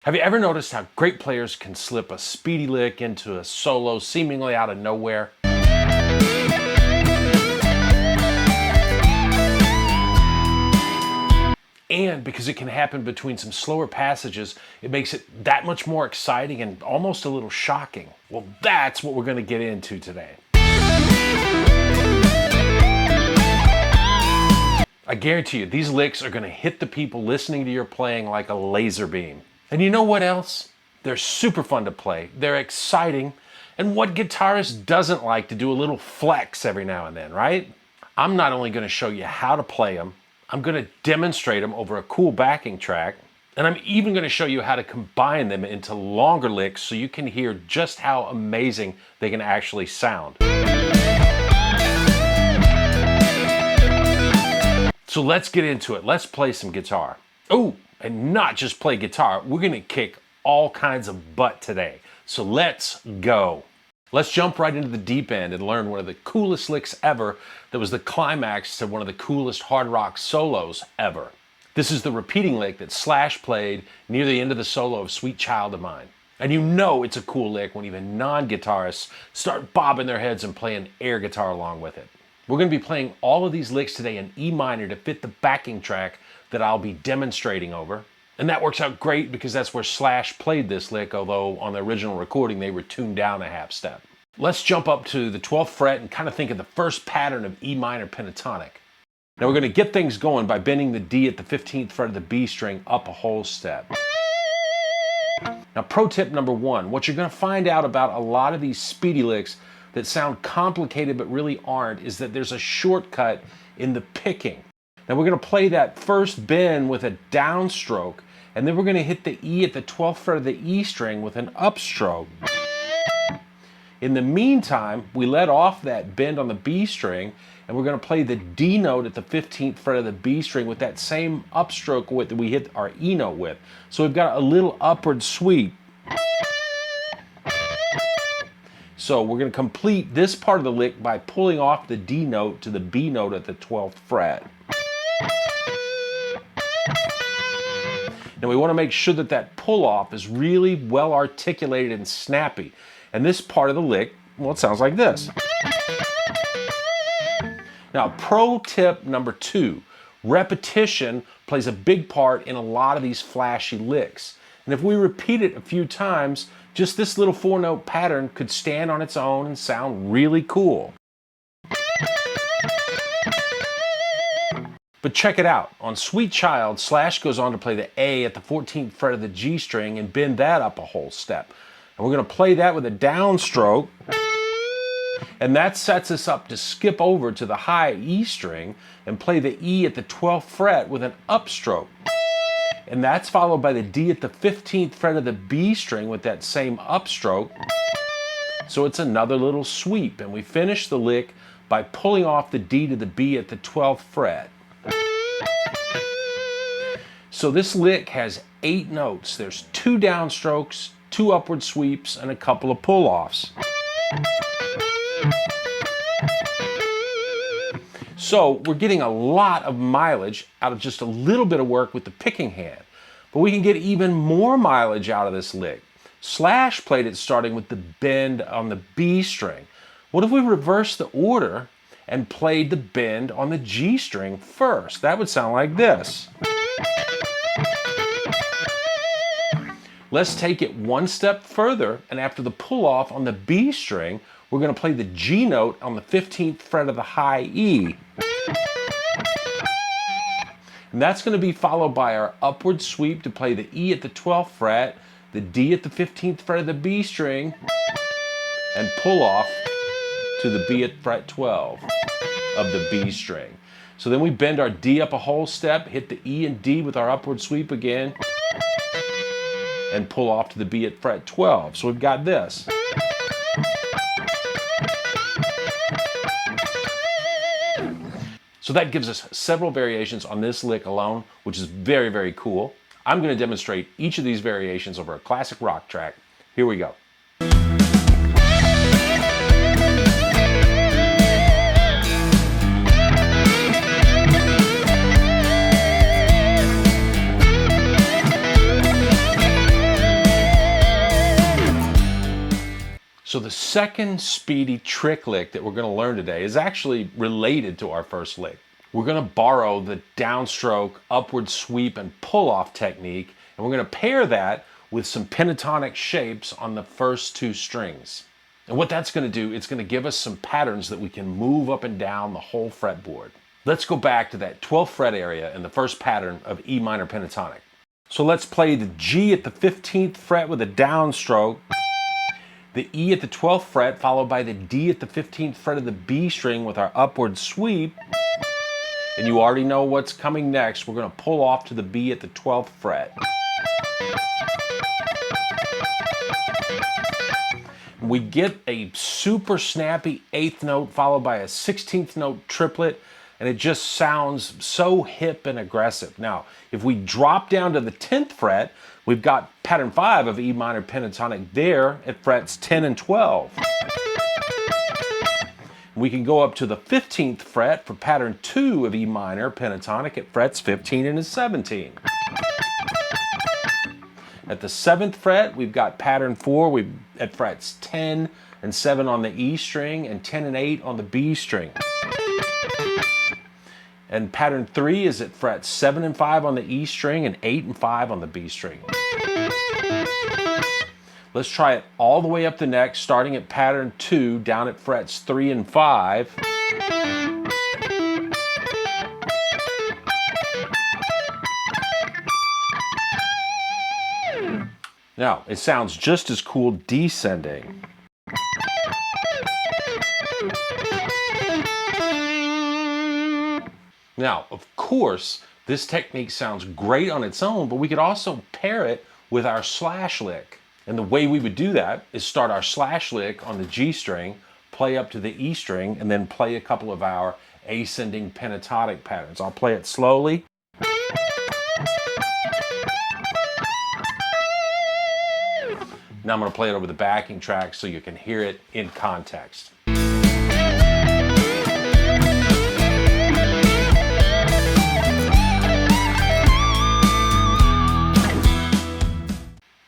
Have you ever noticed how great players can slip a speedy lick into a solo seemingly out of nowhere? And because it can happen between some slower passages, it makes it that much more exciting and almost a little shocking. Well, that's what we're going to get into today. I guarantee you, these licks are going to hit the people listening to your playing like a laser beam. And you know what else? They're super fun to play, they're exciting, and what guitarist doesn't like to do a little flex every now and then, right? I'm not only going to show you how to play them, I'm going to demonstrate them over a cool backing track, and I'm even going to show you how to combine them into longer licks so you can hear just how amazing they can actually sound. So let's get into it. Let's play some guitar. Oh, and not just play guitar, we're going to kick all kinds of butt today. So let's go. Let's jump right into the deep end and learn one of the coolest licks ever that was the climax to one of the coolest hard rock solos ever. This is the repeating lick that Slash played near the end of the solo of Sweet Child of Mine. And you know it's a cool lick when even non-guitarists start bobbing their heads and playing air guitar along with it. We're going to be playing all of these licks today in E minor to fit the backing track that I'll be demonstrating over. And that works out great because that's where Slash played this lick, although on the original recording they were tuned down a half step. Let's jump up to the 12th fret and kind of think of the first pattern of E minor pentatonic. Now we're going to get things going by bending the D at the 15th fret of the B string up a whole step. Now pro tip number one, what you're going to find out about a lot of these speedy licks that sound complicated but really aren't is that there's a shortcut in the picking. Now we're going to play that first bend with a downstroke, and then we're going to hit the E at the 12th fret of the E string with an upstroke. In the meantime, we let off that bend on the B string, and we're going to play the D note at the 15th fret of the B string with that same upstroke with that we hit our E note with. So we've got a little upward sweep. So we're going to complete this part of the lick by pulling off the D note to the B note at the 12th fret. Now we want to make sure that that pull off is really well articulated and snappy. And this part of the lick, well, it sounds like this. Now pro tip number two, repetition plays a big part in a lot of these flashy licks. And if we repeat it a few times, just this little 4-note pattern could stand on its own and sound really cool. But check it out. On Sweet Child, Slash goes on to play the A at the 14th fret of the G string and bend that up a whole step. And we're going to play that with a downstroke. And that sets us up to skip over to the high E string and play the E at the 12th fret with an upstroke. And that's followed by the D at the 15th fret of the B string with that same upstroke. So it's another little sweep. And we finish the lick by pulling off the D to the B at the 12th fret. So this lick has 8 notes. There's 2 downstrokes, 2 upward sweeps, and a couple of pull-offs. So we're getting a lot of mileage out of just a little bit of work with the picking hand. But we can get even more mileage out of this lick. Slash played it starting with the bend on the B string. What if we reverse the order and played the bend on the G string first? That would sound like this. Let's take it one step further, and after the pull off on the B string, we're going to play the G note on the 15th fret of the high E. And that's going to be followed by our upward sweep to play the E at the 12th fret, the D at the 15th fret of the B string, and pull off to the B at fret 12 of the B string. So then we bend our D up a whole step, hit the E and D with our upward sweep again, and pull off to the B at fret 12. So we've got this. So that gives us several variations on this lick alone, which is very, very cool. I'm going to demonstrate each of these variations over a classic rock track. Here we go. So the second speedy trick lick that we're going to learn today is actually related to our first lick. We're going to borrow the downstroke, upward sweep, and pull-off technique, and we're going to pair that with some pentatonic shapes on the first two strings. And what that's going to do, it's going to give us some patterns that we can move up and down the whole fretboard. Let's go back to that 12th fret area in the first pattern of E minor pentatonic. So let's play the G at the 15th fret with a downstroke, the E at the 12th fret followed by the D at the 15th fret of the B string with our upward sweep. And you already know what's coming next. We're going to pull off to the B at the 12th fret. We get a super snappy 8th note followed by a 16th note triplet, and it just sounds so hip and aggressive. Now, if we drop down to the 10th fret, we've got pattern 5 of E minor pentatonic there at frets 10 and 12. We can go up to the 15th fret for pattern 2 of E minor pentatonic at frets 15 and 17. At the 7th fret, we've got pattern 4 at frets 10 and 7 on the E string and 10 and 8 on the B string. And pattern 3 is at frets 7 and 5 on the E string and 8 and 5 on the B string. Let's try it all the way up the neck, starting at pattern 2 down at frets 3 and 5. Now, it sounds just as cool descending. Now, of course, this technique sounds great on its own, but we could also pair it with our slash lick. And the way we would do that is start our slash lick on the G string, play up to the E string, and then play a couple of our ascending pentatonic patterns. I'll play it slowly. Now I'm going to play it over the backing track so you can hear it in context.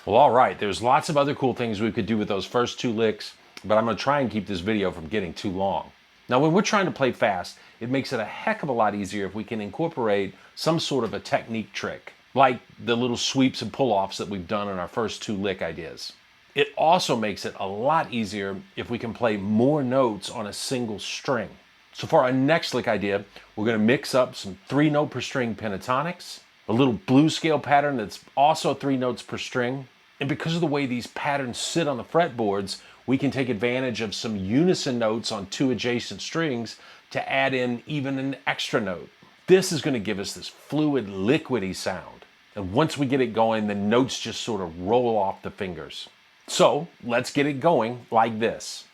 Well, all right, there's lots of other cool things we could do with those first two licks, but I'm going to try and keep this video from getting too long. Now, when we're trying to play fast, it makes it a heck of a lot easier if we can incorporate some sort of a technique trick, like the little sweeps and pull-offs that we've done in our first two lick ideas. It also makes it a lot easier if we can play more notes on a single string. So for our next lick idea, we're going to mix up some 3-note per string pentatonics, a little blues scale pattern that's also 3 notes per string. And because of the way these patterns sit on the fretboards, we can take advantage of some unison notes on 2 adjacent strings to add in even an extra note. This is going to give us this fluid, liquidy sound. And once we get it going, the notes just sort of roll off the fingers. So let's get it going like this.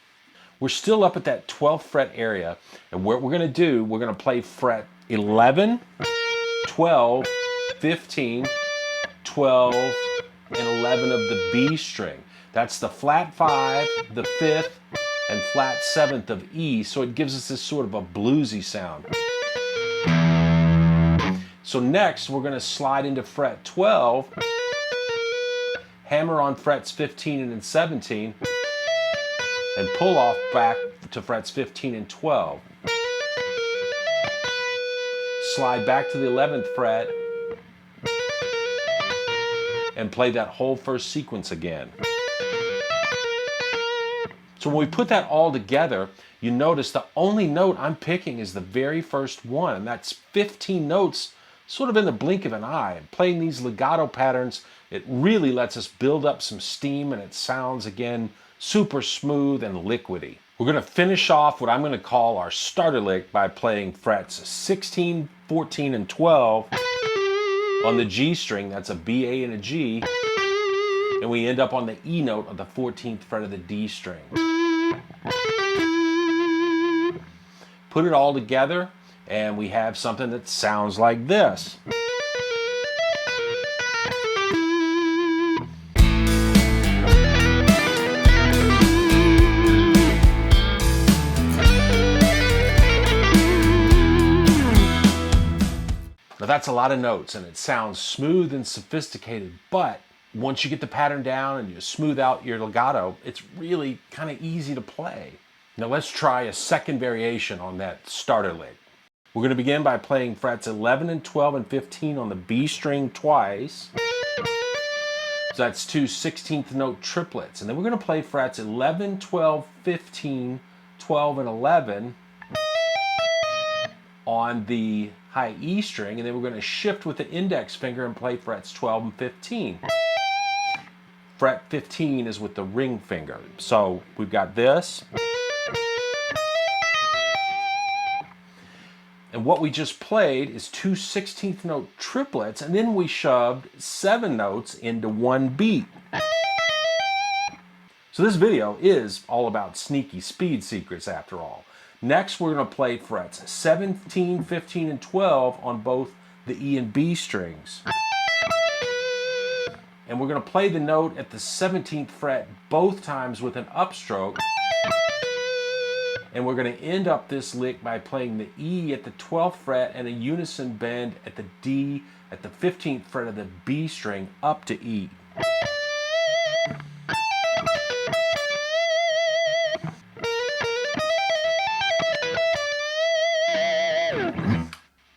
We're still up at that 12th fret area, and what we're going to do, we're going to play fret 11, 12, 15, 12, and 11 of the B string. That's the flat 5, the 5th, and flat 7th of E, so it gives us this sort of a bluesy sound. So next, we're going to slide into fret 12, hammer on frets 15 and 17, and pull off back to frets 15 and 12. Slide back to the 11th fret, and play that whole first sequence again. So when we put that all together, you notice the only note I'm picking is the very first one, and that's 15 notes sort of in the blink of an eye. And playing these legato patterns, it really lets us build up some steam, and it sounds, again, super smooth and liquidy. We're going to finish off what I'm going to call our starter lick by playing frets 16, 14, and 12 on the G string. That's a B, A, and a G. And we end up on the E note of the 14th fret of the D string. Put it all together, and we have something that sounds like this. Now that's a lot of notes, and it sounds smooth and sophisticated, but once you get the pattern down and you smooth out your legato, it's really kind of easy to play. Now let's try a second variation on that starter lick. We're going to begin by playing frets 11 and 12 and 15 on the B string twice. So that's two 16th note triplets. And then we're going to play frets 11, 12, 15, 12, and 11 on the high E string. And then we're going to shift with the index finger and play frets 12 and 15. Fret 15 is with the ring finger. So we've got this. And what we just played is two 16th note triplets, and then we shoved 7 notes into one beat. So this video is all about sneaky speed secrets after all. Next, we're going to play frets 17, 15, and 12 on both the E and B strings. And we're going to play the note at the 17th fret both times with an upstroke. And we're going to end up this lick by playing the E at the 12th fret and a unison bend at the D at the 15th fret of the B string up to E.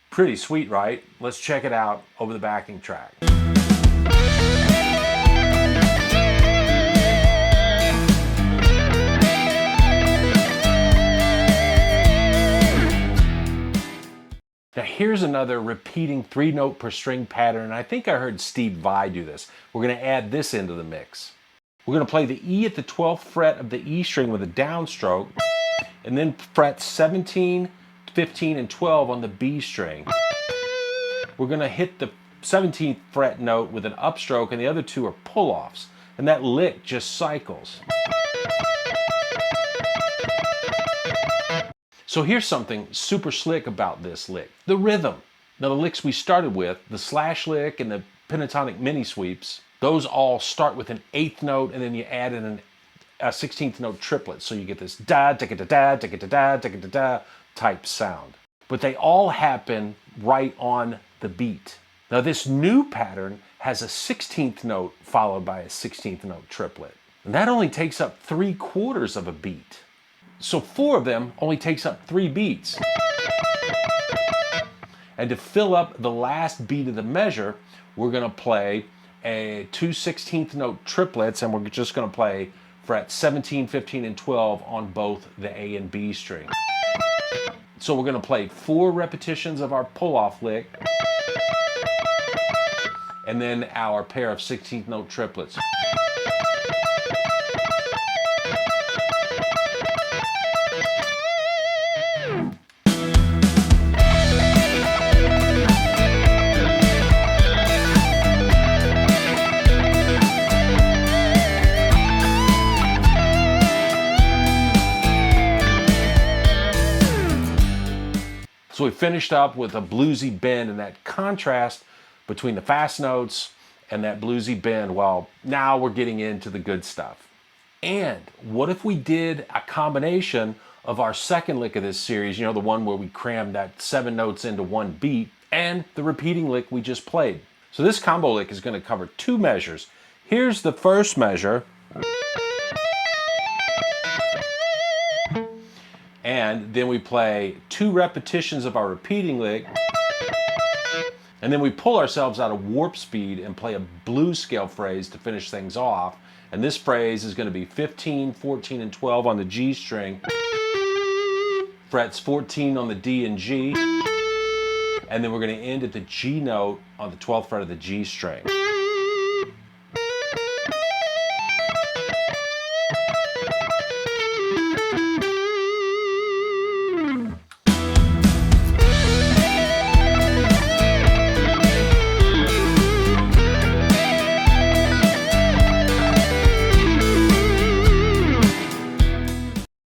Pretty sweet, right? Let's check it out over the backing track. Now here's another repeating 3-note per string pattern, and I think I heard Steve Vai do this. We're going to add this into the mix. We're going to play the E at the 12th fret of the E string with a downstroke, and then fret 17, 15, and 12 on the B string. We're going to hit the 17th fret note with an upstroke, and the other two are pull-offs, and that lick just cycles. So here's something super slick about this lick, the rhythm. Now the licks we started with, the slash lick and the pentatonic mini sweeps, those all start with an 8th note and then you add in a 16th note triplet. So you get this da, da, da, da, da, da, da, da, da, da type sound. But they all happen right on the beat. Now this new pattern has a 16th note followed by a 16th note triplet. And that only takes up 3/4 of a beat. So 4 of them only takes up 3 beats. And to fill up the last beat of the measure, we're going to play two 16th note triplets, and we're just going to play frets 17, 15, and 12 on both the A and B string. So we're going to play 4 repetitions of our pull-off lick, and then our pair of 16th note triplets. So we finished up with a bluesy bend and that contrast between the fast notes and that bluesy bend. Well, now we're getting into the good stuff. And what if we did a combination of our second lick of this series, you know, the one where we crammed that 7 notes into one beat, and the repeating lick we just played. So this combo lick is going to cover 2 measures. Here's the first measure. And then we play 2 repetitions of our repeating lick. And then we pull ourselves out of warp speed and play a blues scale phrase to finish things off. And this phrase is going to be 15, 14, and 12 on the G string. Frets 14 on the D and G. And then we're going to end at the G note on the 12th fret of the G string.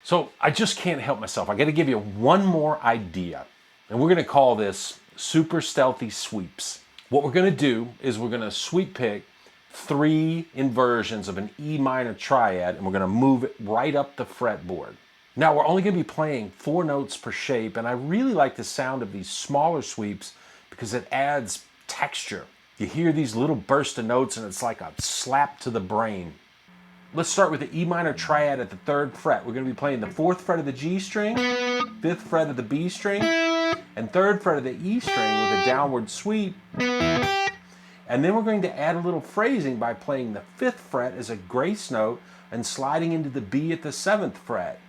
So I just can't help myself. I got to give you one more idea. And we're going to call this super stealthy sweeps. What we're going to do is we're going to sweep pick 3 inversions of an E minor triad, and we're going to move it right up the fretboard. Now we're only going to be playing 4 notes per shape, and I really like the sound of these smaller sweeps because it adds texture. You hear these little bursts of notes and it's like a slap to the brain. Let's start with the E minor triad at the 3rd fret. We're going to be playing the 4th fret of the G string, 5th fret of the B string, and 3rd fret of the E string with a downward sweep. And then we're going to add a little phrasing by playing the 5th fret as a grace note and sliding into the B at the 7th fret.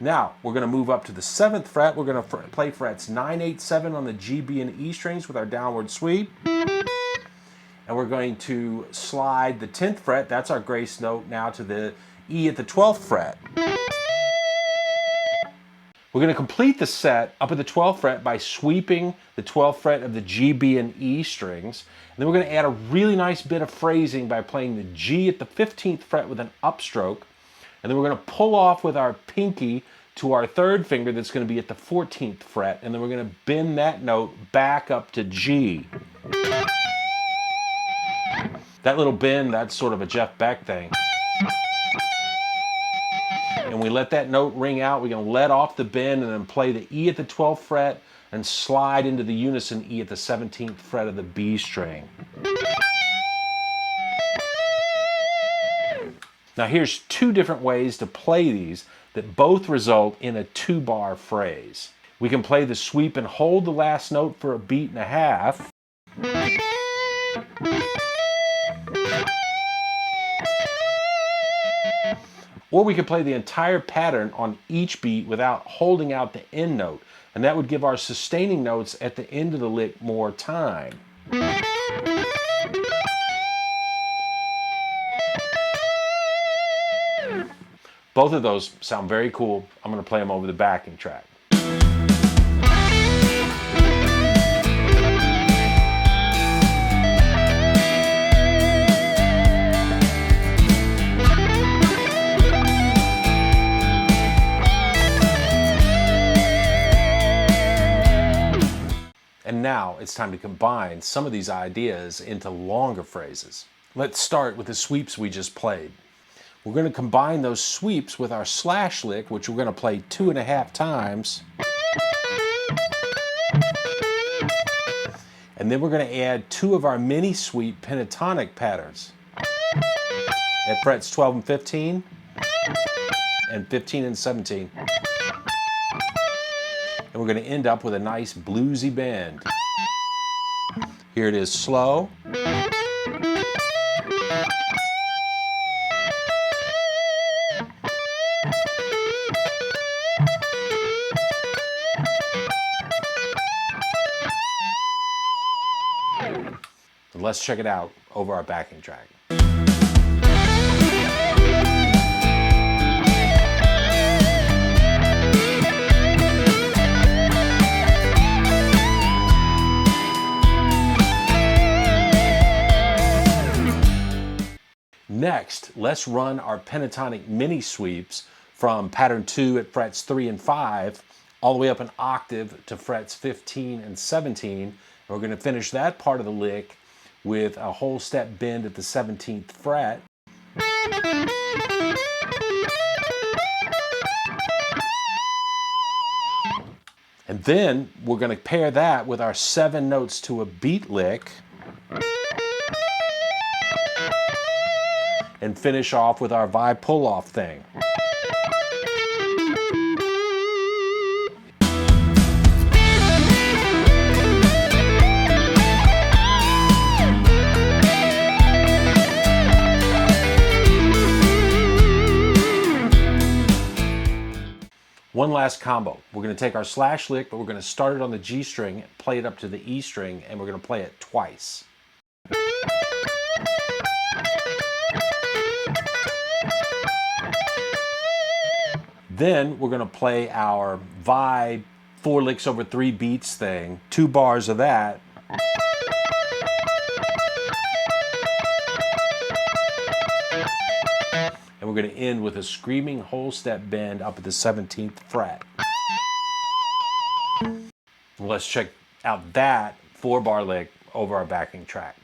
Now, we're going to move up to the 7th fret. We're going to play frets 9, 8, 7 on the G, B, and E strings with our downward sweep. And we're going to slide the 10th fret, that's our grace note, now to the E at the 12th fret. We're going to complete the set up at the 12th fret by sweeping the 12th fret of the G, B, and E strings. And then we're going to add a really nice bit of phrasing by playing the G at the 15th fret with an upstroke. And then we're going to pull off with our pinky to our 3rd finger that's going to be at the 14th fret. And then we're going to bend that note back up to G. That little bend, that's sort of a Jeff Beck thing. And we let that note ring out. We're going to let off the bend and then play the E at the 12th fret and slide into the unison E at the 17th fret of the B string. Now here's 2 different ways to play these that both result in a 2-bar phrase. We can play the sweep and hold the last note for a beat and a half. Or we could play the entire pattern on each beat without holding out the end note. And that would give our sustaining notes at the end of the lick more time. Both of those sound very cool. I'm going to play them over the backing track. And now it's time to combine some of these ideas into longer phrases. Let's start with the sweeps we just played. We're going to combine those sweeps with our slash lick, which we're going to play 2.5 times. And then we're going to add 2 of our mini sweep pentatonic patterns at frets 12 and 15 and 15 and 17. And we're going to end up with a nice bluesy bend. Here it is slow. And let's check it out over our backing track. Next, let's run our pentatonic mini sweeps from pattern 2 at frets 3 and 5 all the way up an octave to frets 15 and 17. And we're going to finish that part of the lick with a whole step bend at the 17th fret. And then we're going to pair that with our 7 notes to a beat lick and finish off with our Vai pull-off thing. One last combo. We're going to take our slash lick, but we're going to start it on the G string, play it up to the E string, and we're going to play it twice. Then we're going to play our Vai 4 licks over 3 beats thing, 2 bars of that. And we're going to end with a screaming whole step bend up at the 17th fret. Let's check out that 4-bar lick over our backing track.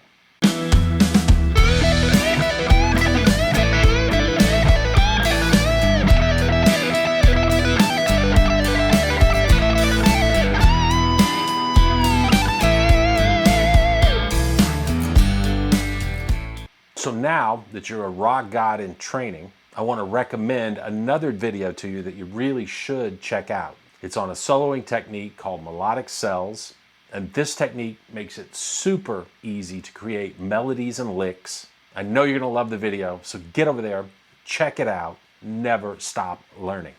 So now that you're a rock god in training, I want to recommend another video to you that you really should check out. It's on a soloing technique called melodic cells, and this technique makes it super easy to create melodies and licks. I know you're going to love the video, so get over there, check it out, never stop learning.